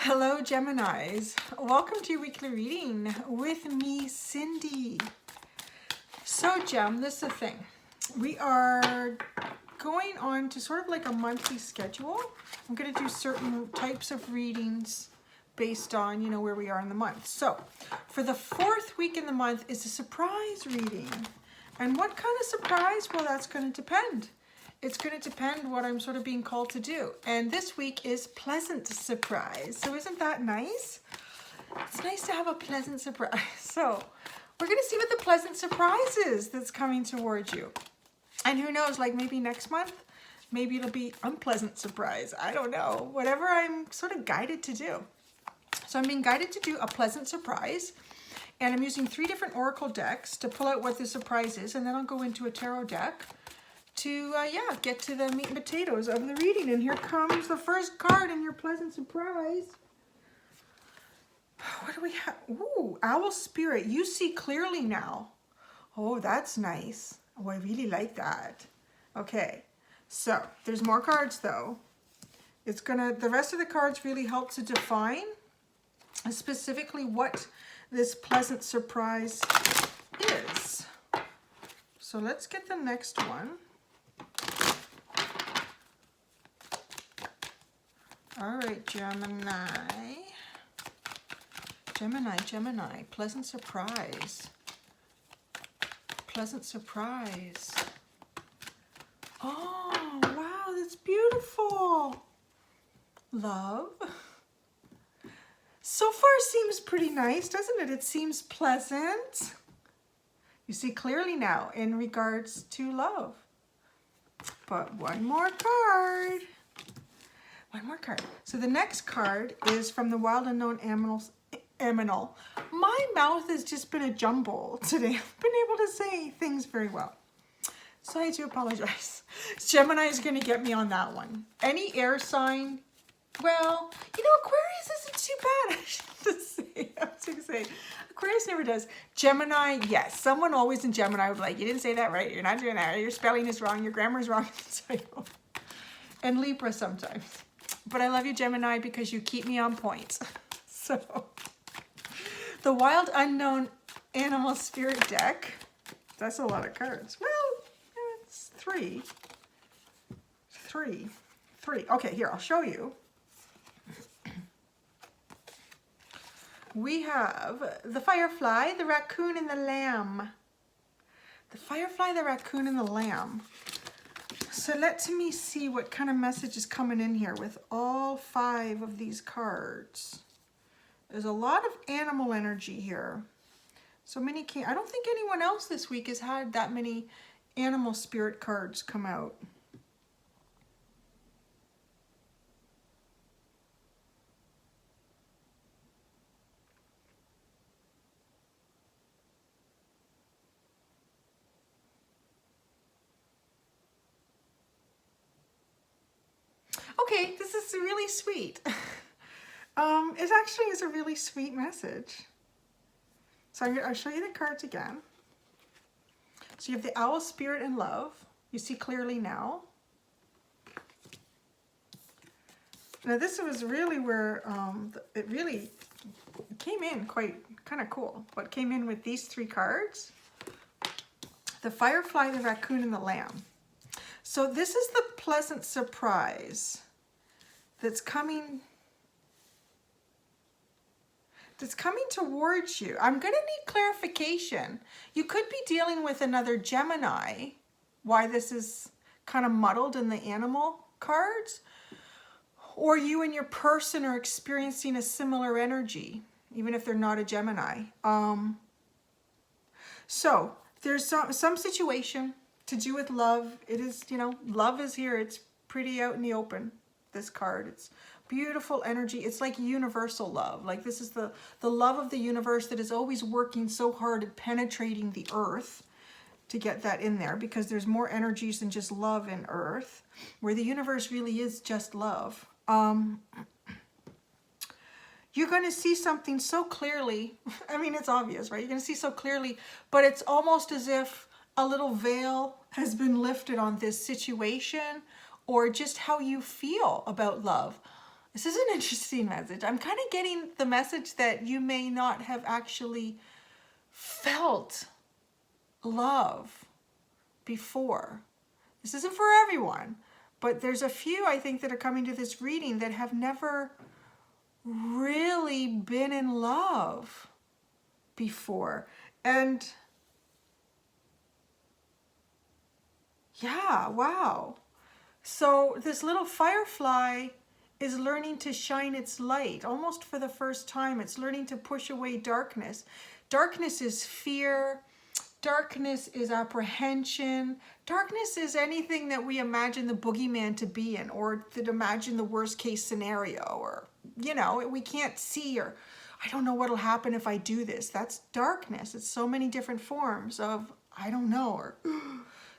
Hello, Geminis. Welcome to your weekly reading with me, Cindy. So, Gem, this is the thing. We are going on to sort of like a monthly schedule. I'm going to do certain types of readings based on, where we are in the month. So, for the fourth week in the month is a surprise reading. And what kind of surprise? Well, that's going to depend. It's going to depend what I'm sort of being called to do. And this week is pleasant surprise. So isn't that nice? It's nice to have a pleasant surprise. So we're going to see what the pleasant surprise is that's coming towards you. And who knows, like maybe next month, maybe it'll be unpleasant surprise. I don't know. Whatever I'm sort of guided to do. So I'm being guided to do a pleasant surprise. And I'm using 3 different oracle decks to pull out what the surprise is. And then I'll go into a tarot deck to get to the meat and potatoes of the reading. And here comes the first card in your pleasant surprise. What do we have? Ooh, Owl Spirit. You see clearly now. Oh, that's nice. Oh, I really like that. Okay, so there's more cards though. The rest of the cards really help to define specifically what this pleasant surprise is. So let's get the next one. All right, Gemini. Gemini, pleasant surprise. Pleasant surprise. Oh, wow, that's beautiful. Love. So far seems pretty nice, doesn't it? It seems pleasant. You see clearly now in regards to love. But one more card. One more card. So the next card is from the Wild Unknown Aminal. My mouth has just been a jumble today. I've been able to say things very well. So I do apologize. Gemini is going to get me on that one. Any air sign? Well, Aquarius isn't too bad, I should say. Aquarius never does. Gemini, yes. Someone always in Gemini would be like, you didn't say that right. You're not doing that. Your spelling is wrong. Your grammar is wrong. And Libra sometimes. But I love you, Gemini, because you keep me on point. So, the Wild Unknown Animal Spirit deck. That's a lot of cards. Well, it's 3. 3. Okay, here, I'll show you. We have the Firefly, the Raccoon, and the Lamb. The Firefly, the Raccoon, and the Lamb. So let me see what kind of message is coming in here with all 5 of these cards. There's a lot of animal energy here. So many I don't think anyone else this week has had that many animal spirit cards come out. Okay, this is really sweet. It actually is a really sweet message. So I'll show you the cards again. So you have the Owl Spirit and Love. You see clearly now. Now this was really where it really came in kind of cool. What came in with these 3 cards. The Firefly, the Raccoon, and the Lamb. So this is the pleasant surprise that's coming towards you. I'm going to need clarification. You could be dealing with another Gemini, why this is kind of muddled in the animal cards, or you and your person are experiencing a similar energy, even if they're not a Gemini. So there's some situation to do with love. It is, love is here. It's pretty out in the open, this card. It's beautiful energy. It's like universal love. Like this is the love of the universe that is always working so hard at penetrating the earth to get that in there, because there's more energies than just love in earth, where the universe really is just love. You're going to see something so clearly. I mean, it's obvious, right? You're going to see so clearly, but it's almost as if a little veil has been lifted on this situation, or just how you feel about love. This is an interesting message. I'm kind of getting the message that you may not have actually felt love before. This isn't for everyone, but there's a few, I think, that are coming to this reading that have never really been in love before. And yeah, wow. So this little firefly is learning to shine its light almost for the first time. It's learning to push away darkness. Darkness is fear. Darkness is apprehension. Darkness is anything that we imagine the boogeyman to be in, or that imagine the worst case scenario, or, you know, we can't see, or I don't know what'll happen if I do this. That's darkness. It's so many different forms of I don't know. Or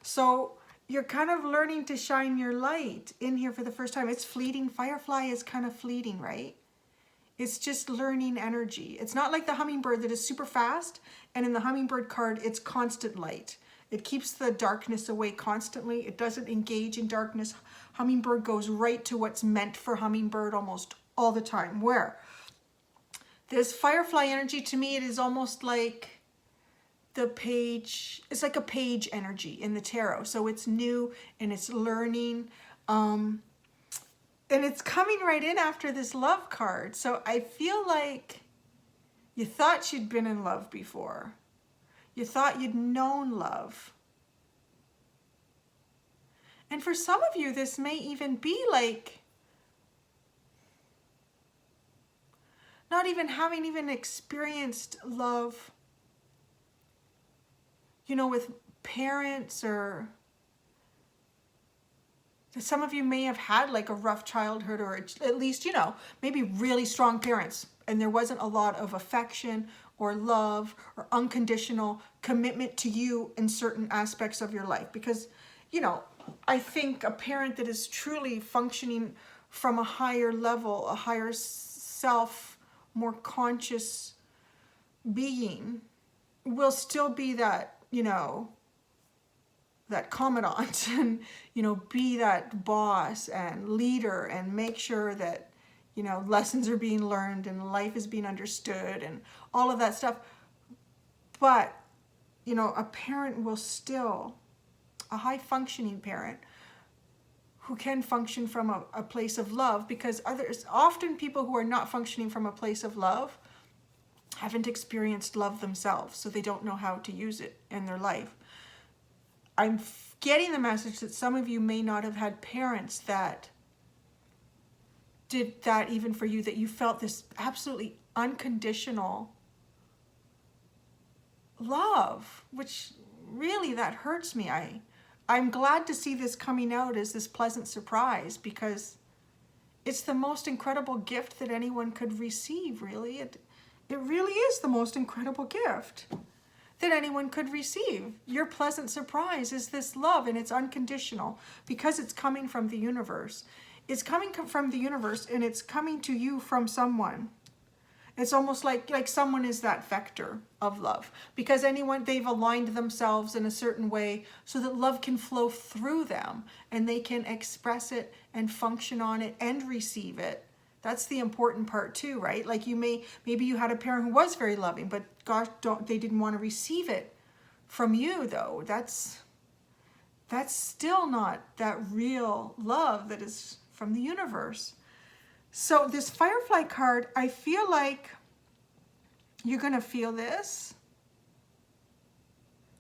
so you're kind of learning to shine your light in here for the first time. It's fleeting. Firefly is kind of fleeting, right? It's just learning energy. It's not like the hummingbird that is super fast, and in the hummingbird card, it's constant light. It keeps the darkness away constantly. It doesn't engage in darkness. Hummingbird goes right to what's meant for hummingbird almost all the time. Where this firefly energy, to me, it is almost like the page. It's like a page energy in the tarot. So it's new and it's learning. And it's coming right in after this love card. So I feel like you thought you'd been in love before. You thought you'd known love. And for some of you, this may even be like not even having even experienced love, you know, with parents, or some of you may have had like a rough childhood, or at least, you know, maybe really strong parents, and there wasn't a lot of affection or love or unconditional commitment to you in certain aspects of your life. Because, you know, I think a parent that is truly functioning from a higher level, a higher self, more conscious being, will still be that, you know, that commandant, and, you know, be that boss and leader, and make sure that, you know, lessons are being learned and life is being understood and all of that stuff. But, you know, a parent will still, a high functioning parent who can function from a place of love, because often people who are not functioning from a place of love haven't experienced love themselves, so they don't know how to use it in their life. I'm getting the message that some of you may not have had parents that did that even for you, that you felt this absolutely unconditional love, which really, that hurts me. I'm glad to see this coming out as this pleasant surprise, because it's the most incredible gift that anyone could receive, really. It really is the most incredible gift that anyone could receive. Your pleasant surprise is this love, and it's unconditional because it's coming from the universe. It's coming from the universe, and it's coming to you from someone. It's almost like someone is that vector of love, because they've aligned themselves in a certain way so that love can flow through them and they can express it and function on it and receive it. That's the important part too, right? Like maybe you had a parent who was very loving, but gosh, they didn't want to receive it from you, though. That's still not that real love that is from the universe. So this Firefly card, I feel like you're going to feel this.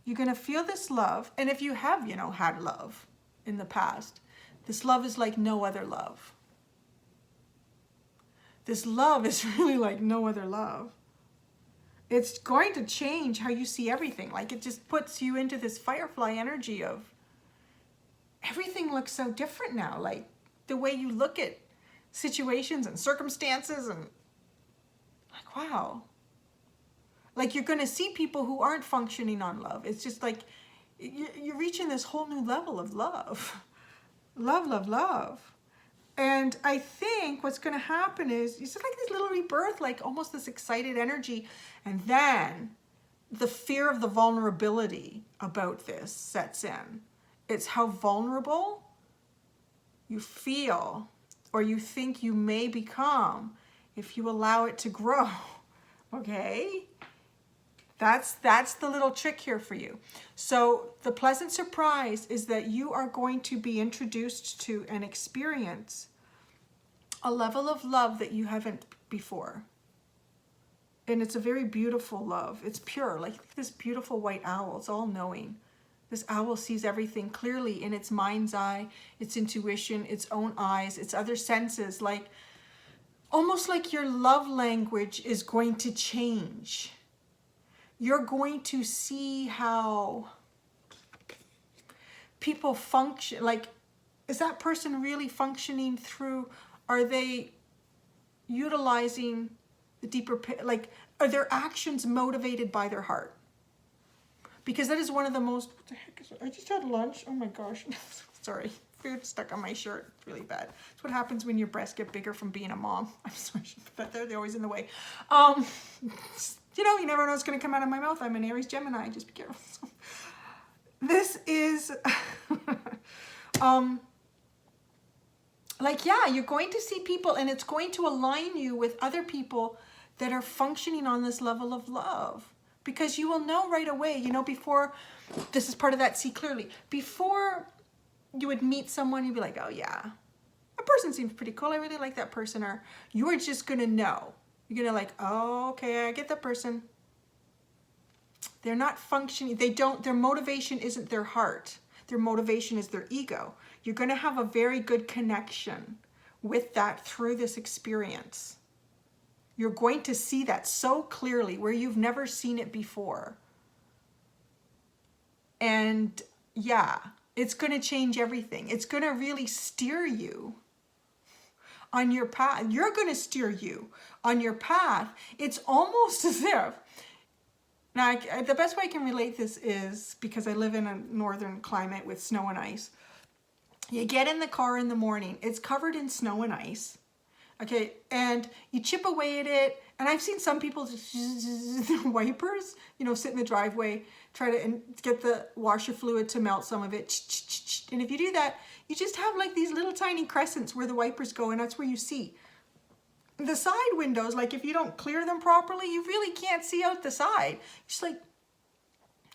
You're going to feel this love. And if you have, you know, had love in the past, this love is like no other love. This love is really like no other love. It's going to change how you see everything. Like, it just puts you into this firefly energy of everything looks so different now. Like the way you look at situations and circumstances, and like, wow. Like, you're going to see people who aren't functioning on love. It's just like you're reaching this whole new level of love. Love, love, love. And I think what's going to happen is it's like this little rebirth, like almost this excited energy. And then the fear of the vulnerability about this sets in. It's how vulnerable you feel or you think you may become if you allow it to grow. Okay? That's the little trick here for you. So the pleasant surprise is that you are going to be introduced to and experience a level of love that you haven't before. And it's a very beautiful love. It's pure, like this beautiful white owl. It's all knowing. This owl sees everything clearly in its mind's eye, its intuition, its own eyes, its other senses. Like, almost like your love language is going to change. You're going to see how people function. Like, is that person really functioning through, are they utilizing the deeper, like, are their actions motivated by their heart? Because that is one of the most, what the heck is it? I just had lunch. Oh my gosh. Sorry. Food stuck on my shirt. It's really bad. It's what happens when your breasts get bigger from being a mom. I'm sorry, but they're always in the way. You know, you never know what's going to come out of my mouth. I'm an Aries Gemini. Just be careful. This is, like, yeah, you're going to see people, and it's going to align you with other people that are functioning on this level of love. Because you will know right away, you know, before, this is part of that see clearly. Before you would meet someone, you'd be like, oh yeah, that person seems pretty cool. I really like that person. Or you're just going to know. You're going to like, oh, okay, I get that person. They're not functioning. They don't, their motivation isn't their heart. Their motivation is their ego. You're going to have a very good connection with that through this experience. You're going to see that so clearly where you've never seen it before. And yeah, it's going to change everything. It's going to really steer you on your path. You're going to steer you on your path. It's almost as if, now the best way I can relate this is because I live in a northern climate with snow and ice. You get in the car in the morning, it's covered in snow and ice. Okay, and you chip away at it, and I've seen some people just wipers, you know, sit in the driveway, try to get the washer fluid to melt some of it. And if you do that, you just have like these little tiny crescents where the wipers go, and that's where you see. The side windows, like if you don't clear them properly, you really can't see out the side. Just like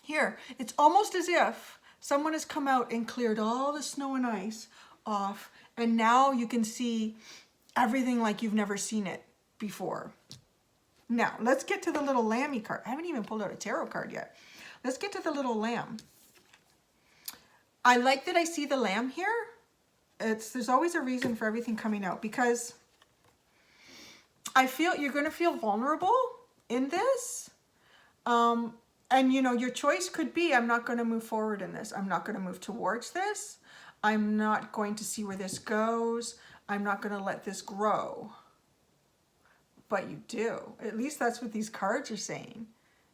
here, it's almost as if someone has come out and cleared all the snow and ice off, and now you can see everything like you've never seen it before. Now, let's get to the little lammy card. I haven't even pulled out a tarot card yet. Let's get to the little lamb. I like that I see the lamb here. There's always a reason for everything coming out, because I feel you're going to feel vulnerable in this. And, you know, your choice could be, I'm not going to move forward in this. I'm not going to move towards this. I'm not going to see where this goes. I'm not going to let this grow. But you do. At least that's what these cards are saying.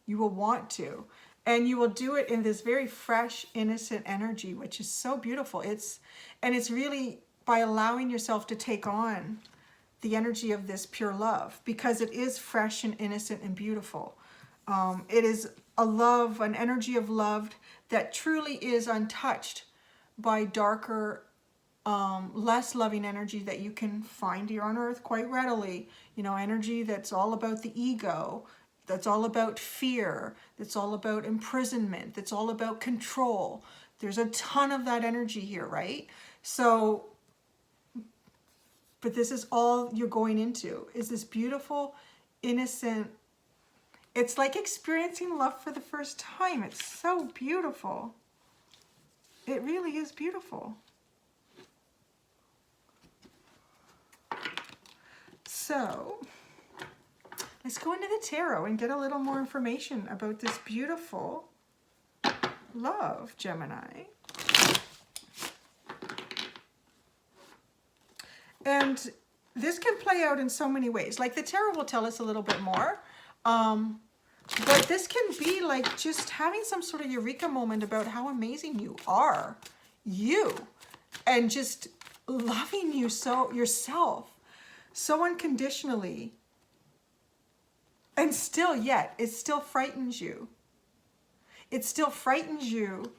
You will want to. And you will do it in this very fresh, innocent energy, which is so beautiful. It's really by allowing yourself to take on the energy of this pure love, because it is fresh and innocent and beautiful. It is a love, an energy of love that truly is untouched by darker, less loving energy that you can find here on earth quite readily. You know, energy that's all about the ego, that's all about fear, that's all about imprisonment, that's all about control. There's a ton of that energy here, right? So, but this is all you're going into, is this beautiful, innocent, it's like experiencing love for the first time. It's so beautiful. It really is beautiful. So let's go into the tarot and get a little more information about this beautiful love, Gemini. And this can play out in so many ways. Like the tarot will tell us a little bit more. But this can be like just having some sort of eureka moment about how amazing you are. You. And just loving you so yourself. So unconditionally, and still yet, it still frightens you. It still frightens you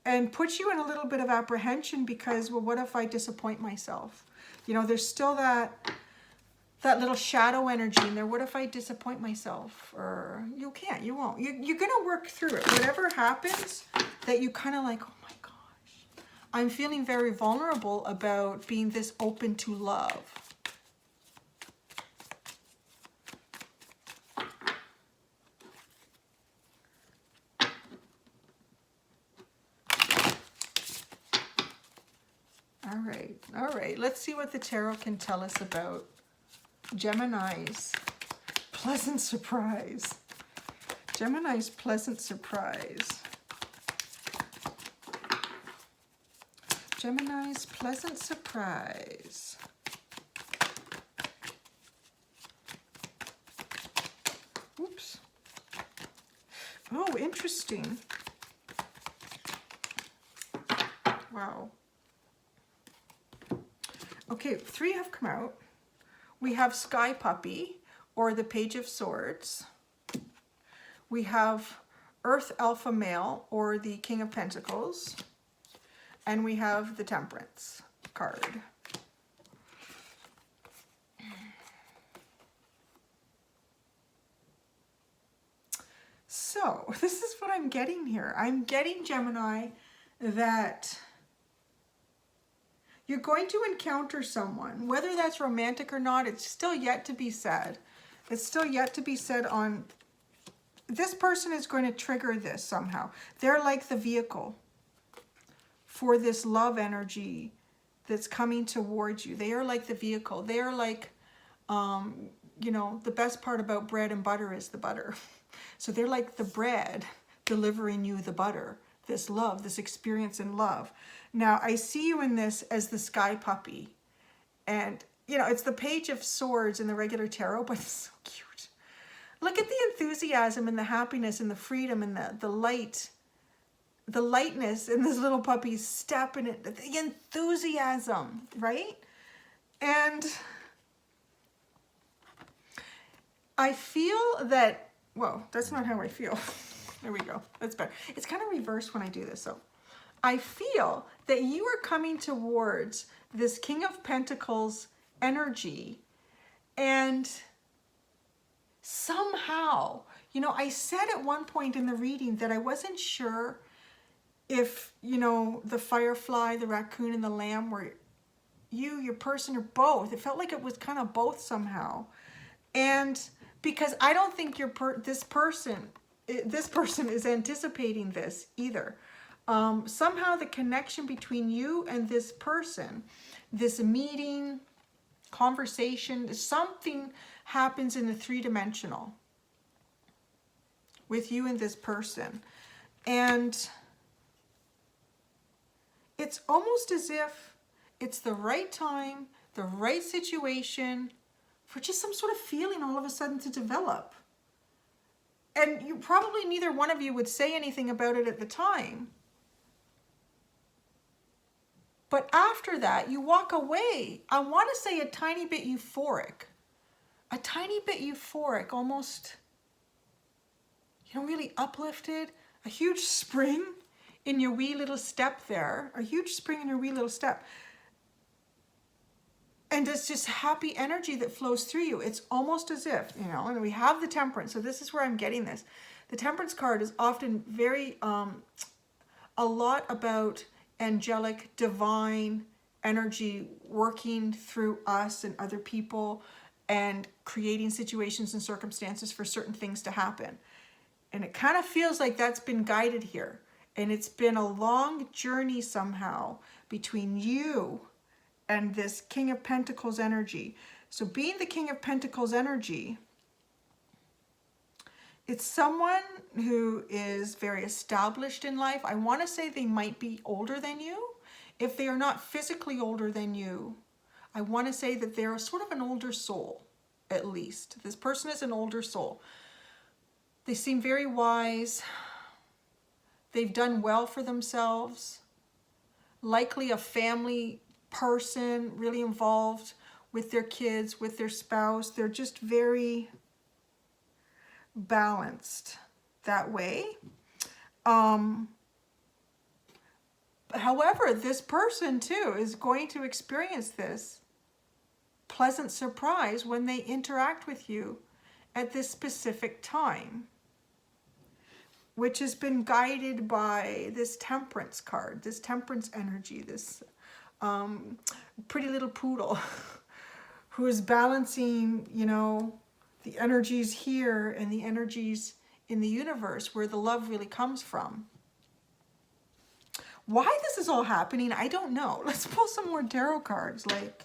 and puts you in a little bit of apprehension because, well, what if I disappoint myself? You know, there's still that little shadow energy in there. What if I disappoint myself? Or you can't, you won't. You're going to work through it. Whatever happens that you kind of like, oh my gosh, I'm feeling very vulnerable about being this open to love. All right, let's see what the tarot can tell us about Gemini's pleasant surprise. Gemini's pleasant surprise. Gemini's pleasant surprise. Oops. Oh, interesting. Wow. Okay, 3 have come out. We have Sky Puppy, or the Page of Swords. We have Earth Alpha Male, or the King of Pentacles. And we have the Temperance card. So, this is what I'm getting here. I'm getting, Gemini, that you're going to encounter someone, whether that's romantic or not, it's still yet to be said. It's still yet to be said on, this person is going to trigger this somehow. They're like the vehicle for this love energy that's coming towards you. They are like the vehicle. They are like, you know, the best part about bread and butter is the butter. So they're like the bread delivering you the butter, this love, this experience in love. Now, I see you in this as the Sky Puppy. And, you know, it's the Page of Swords in the regular tarot, but it's so cute. Look at the enthusiasm and the happiness and the freedom and the light, the lightness in this little puppy's step, and the enthusiasm, right? And I feel that, whoa, that's not how I feel. There we go. That's better. It's kind of reversed when I do this, so. I feel that you are coming towards this King of Pentacles energy, and somehow, you know, I said at one point in the reading that I wasn't sure if, you know, the firefly, the raccoon, and the lamb were you, your person, or both. It felt like it was kind of both somehow. And because I don't think this person is anticipating this either. Somehow the connection between you and this person, this meeting, conversation, something happens in the 3-dimensional with you and this person. And it's almost as if it's the right time, the right situation for just some sort of feeling all of a sudden to develop. And you probably, neither one of you would say anything about it at the time. But after that, you walk away, I want to say a tiny bit euphoric. A tiny bit euphoric, almost, you know, really uplifted. A huge spring in your wee little step there. A huge spring in your wee little step. And it's just happy energy that flows through you. It's almost as if, you know, and we have the Temperance. So this is where I'm getting this. The Temperance card is often very, a lot about angelic, divine energy working through us and other people and creating situations and circumstances for certain things to happen. And it kind of feels like that's been guided here. And it's been a long journey somehow between you and this King of Pentacles energy. So being the King of Pentacles energy, it's someone who is very established in life. I want to say they might be older than you. If they are not physically older than you, I want to say that they're sort of an older soul, at least. This person is an older soul. They seem very wise. They've done well for themselves. Likely a family person, really involved with their kids, with their spouse. They're just very balanced that way. However, this person too is going to experience this pleasant surprise when they interact with you at this specific time, which has been guided by this temperance card, this temperance energy, this pretty little poodle who is balancing, you know, the energies here and the energies in the universe where the love really comes from. Why this is all happening, I don't know. Let's pull some more tarot cards. Like,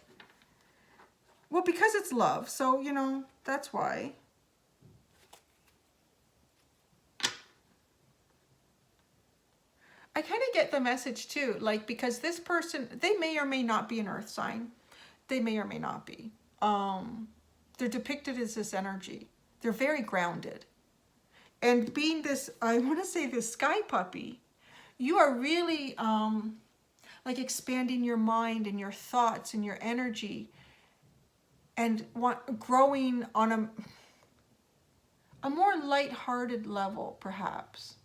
well, because it's love. So, you know, that's why. I kind of get the message too, like, because this person, they may or may not be an earth sign. They may or may not be. They're depicted as this energy. They're very grounded. And being this, I want to say this sky puppy, you are really like expanding your mind and your thoughts and your energy and growing on a more light-hearted level, perhaps.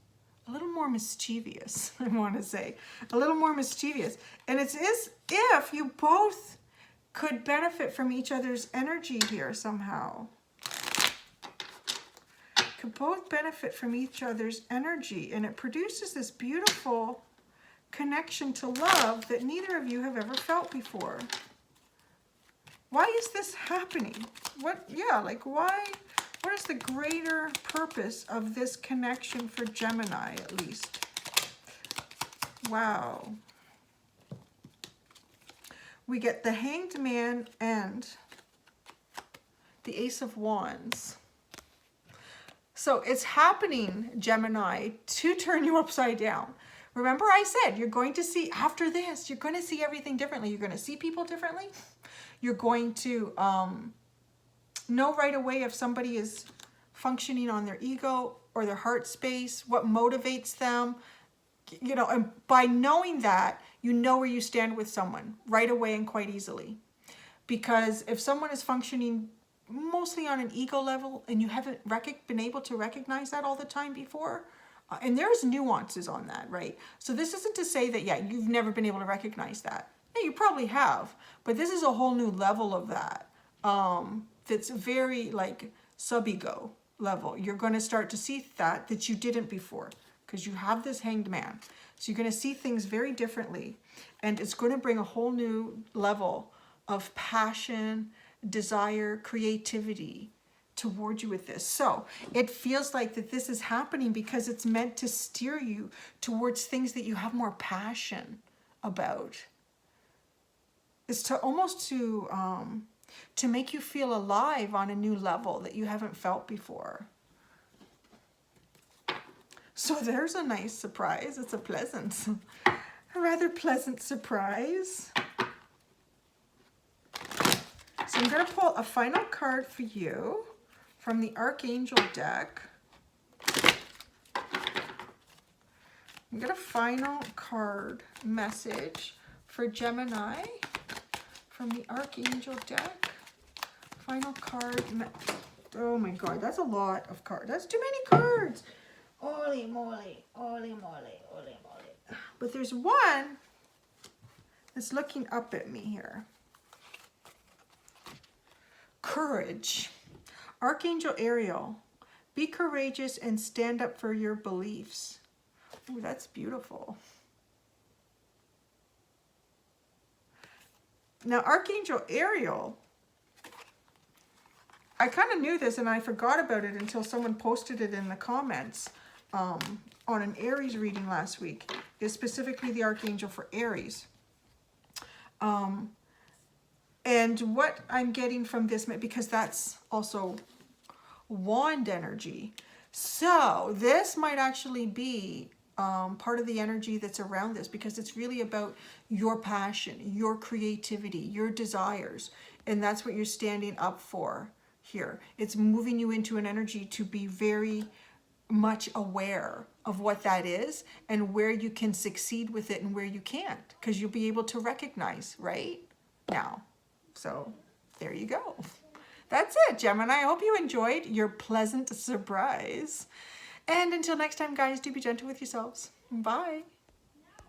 A little more mischievous, I want to say. A little more mischievous. And it's as if you both could benefit from each other's energy here somehow. Could both benefit from each other's energy. And it produces this beautiful connection to love that neither of you have ever felt before. Why is this happening? What, yeah, like why? What is the greater purpose of this connection for Gemini, at least? Wow. We get the Hanged Man and the Ace of Wands. So it's happening, Gemini, to turn you upside down. Remember I said, you're going to see, after this, you're going to see everything differently. You're going to see people differently. You're going to know right away if somebody is functioning on their ego or their heart space, what motivates them, you know, and by knowing that, you know where you stand with someone right away and quite easily. Because if someone is functioning mostly on an ego level and you haven't been able to recognize that all the time before, and there's nuances on that, right? So this isn't to say that, yeah, you've never been able to recognize that. Yeah, you probably have, but this is a whole new level of that. That's very like sub-ego level. You're going to start to see that you didn't before because you have this Hanged Man. So you're going to see things very differently, and it's going to bring a whole new level of passion, desire, creativity toward you with this. So it feels like that this is happening because it's meant to steer you towards things that you have more passion about. It's to almost to make you feel alive on a new level that you haven't felt before. So there's a nice surprise. It's a rather pleasant surprise. So I'm going to pull a final card for you from the Archangel deck. I'm going to final card message for Gemini from the Archangel deck. Final card. Oh my God, that's a lot of cards. That's too many cards. Holy moly, holy moly, holy moly. But there's one that's looking up at me here. Courage. Archangel Ariel, be courageous and stand up for your beliefs. Ooh, that's beautiful. Now, Archangel Ariel, I kind of knew this and I forgot about it until someone posted it in the comments on an Aries reading last week. Is specifically the Archangel for Aries. And what I'm getting from this, because that's also wand energy. So this might actually be part of the energy that's around this, because it's really about your passion, your creativity, your desires. And that's what you're standing up for here. It's moving you into an energy to be very much aware of what that is and where you can succeed with it and where you can't, because you'll be able to recognize right now. So there you go. That's it, Gemini. I hope you enjoyed your pleasant surprise. And until next time, guys, do be gentle with yourselves. Bye.